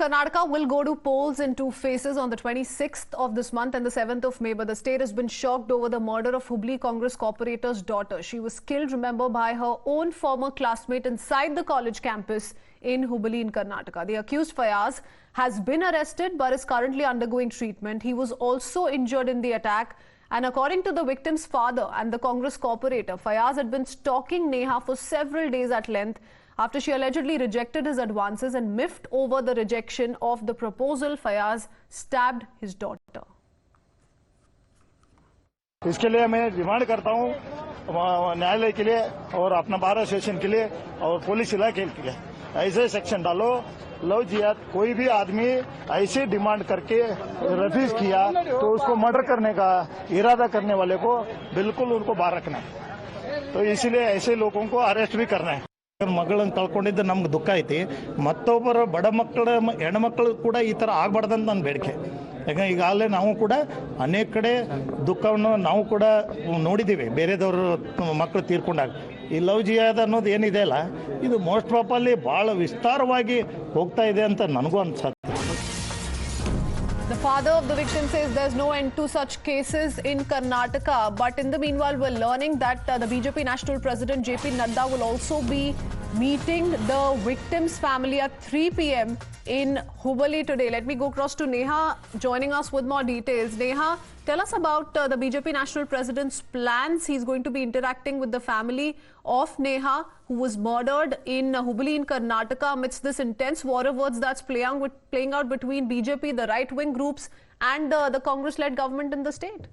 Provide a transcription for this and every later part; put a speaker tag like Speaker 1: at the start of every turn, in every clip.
Speaker 1: Karnataka will go to polls in two phases on the 26th of this month and the 7th of May, but the state has been shocked over the murder of Hubli Congress Corporator's daughter. She was killed, remember, by her own former classmate inside the college campus in Hubli in Karnataka. The accused Fayaz has been arrested but is currently undergoing treatment. He was also injured in the attack. And according to the victim's father and the Congress corporator, Fayaz had been stalking Neha for several days at length after she allegedly rejected his advances and miffed over the rejection of the proposal. Fayaz stabbed his daughter.
Speaker 2: इसके लिए मैं demand करता हूँ न्यायालय के लिए और अपना बार एसोसिएशन के लिए और पुलिस इलाके के लिए ऐसे सेक्शन डालो। लव जिहाद कोई भी आदमी ऐसे डिमांड करके रिफ्यूज किया तो उसको मर्डर करने का इरादा करने वाले को बिल्कुल उनको बाहर रखना है। तो इसीलिए ऐसे लोगों को अरेस्ट भी करना है। ಮಗಳನ್ನು ಕಳ್ಕೊಂಡಿದ್ದು ನಮ್ಗೆ ದುಃಖ ಐತಿ. ಮತ್ತೊಬ್ಬರ ಬಡ ಮಕ್ಕಳ ಹೆಣ್ಮಕ್ಳು ಕೂಡ ಈ ಥರ ಆಗಬಾರ್ದಂತ ನನ್ನ ಬೇಡಿಕೆ. ಯಾಕಂದ್ರೆ ಈಗಾಗಲೇ ನಾವು ಕೂಡ ಅನೇಕ ಕಡೆ ದುಃಖವನ್ನು ನಾವು ಕೂಡ ನೋಡಿದ್ದೀವಿ ಬೇರೆದವರು ಮಕ್ಕಳು ತೀರ್ಕೊಂಡಾಗ. ಈ ಲವ್ ಜಿಹಾದ್ ಅನ್ನೋದು ಏನಿದೆ ಅಲ್ಲ ಇದು ಮೋಸ್ಟ್ ಪ್ರಾಪರ್ಲಿ ಭಾಳ ವಿಸ್ತಾರವಾಗಿ ಹೋಗ್ತಾ ಇದೆ ಅಂತ ನನಗೂ ಅನ್ಸುತ್ತೆ.
Speaker 1: The father of the victim says there's no end to such cases in Karnataka. But in the meanwhile, we're learning that the BJP National President JP Nadda will also be meeting the victim's family at 3 p.m. in Hubli today. Let me go across to Neha joining us with more details. Neha, tell us about the BJP National President's plans. He's going to be interacting with the family of Neha, who was murdered in Hubli in Karnataka amidst this intense war of words that's playing out between BJP, the right-wing groups, and the Congress-led government in the state.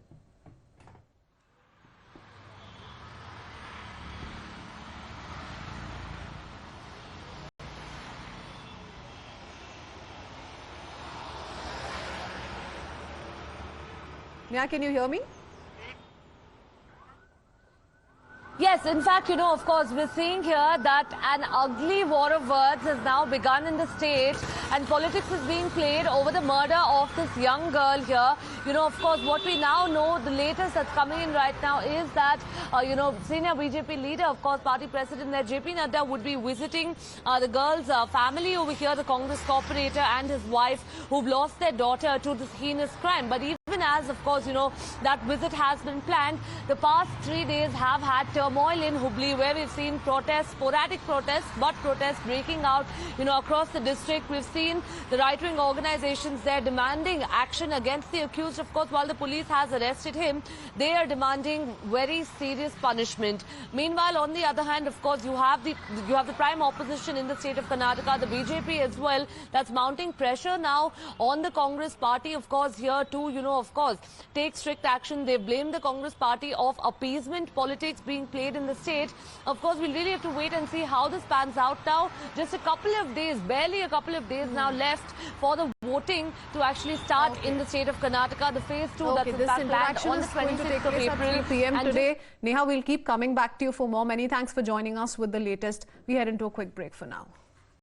Speaker 1: Neha, can you hear me?
Speaker 3: Yes, in fact, of course, we're seeing here that an ugly war of words has now begun in the state and politics is being played over the murder of this young girl here. Of course, what we now know, the latest that's coming in right now is that, senior BJP leader, of course, party president there, JP Nadda, would be visiting the girl's family over here, the Congress corporator and his wife, who've lost their daughter to this heinous crime. But even as, of course, that visit has been planned, the past 3 days have had turmoil in Hubli, where we've seen protests, sporadic protests, but protests breaking out, across the district. We've seen the right-wing organizations there demanding action against the accused. Of course, while the police has arrested him, they are demanding very serious punishment. Meanwhile, on the other hand, of course, you have the prime opposition in the state of Karnataka, the BJP as well, that's mounting pressure now on the Congress party, of course, here to, of course, take strict action. They blame the Congress party of appeasement politics being played in the state. Of course, we'll really have to wait and see how this pans out now. Just a couple of days, barely a couple of days now left for the voting to actually start in the state of Karnataka. The phase 2 that's in fact planned on the 26th of April.
Speaker 1: At 3 p.m. today. Neha, we'll keep coming back to you for more. Many thanks for joining us with the latest. We head into a quick break for now.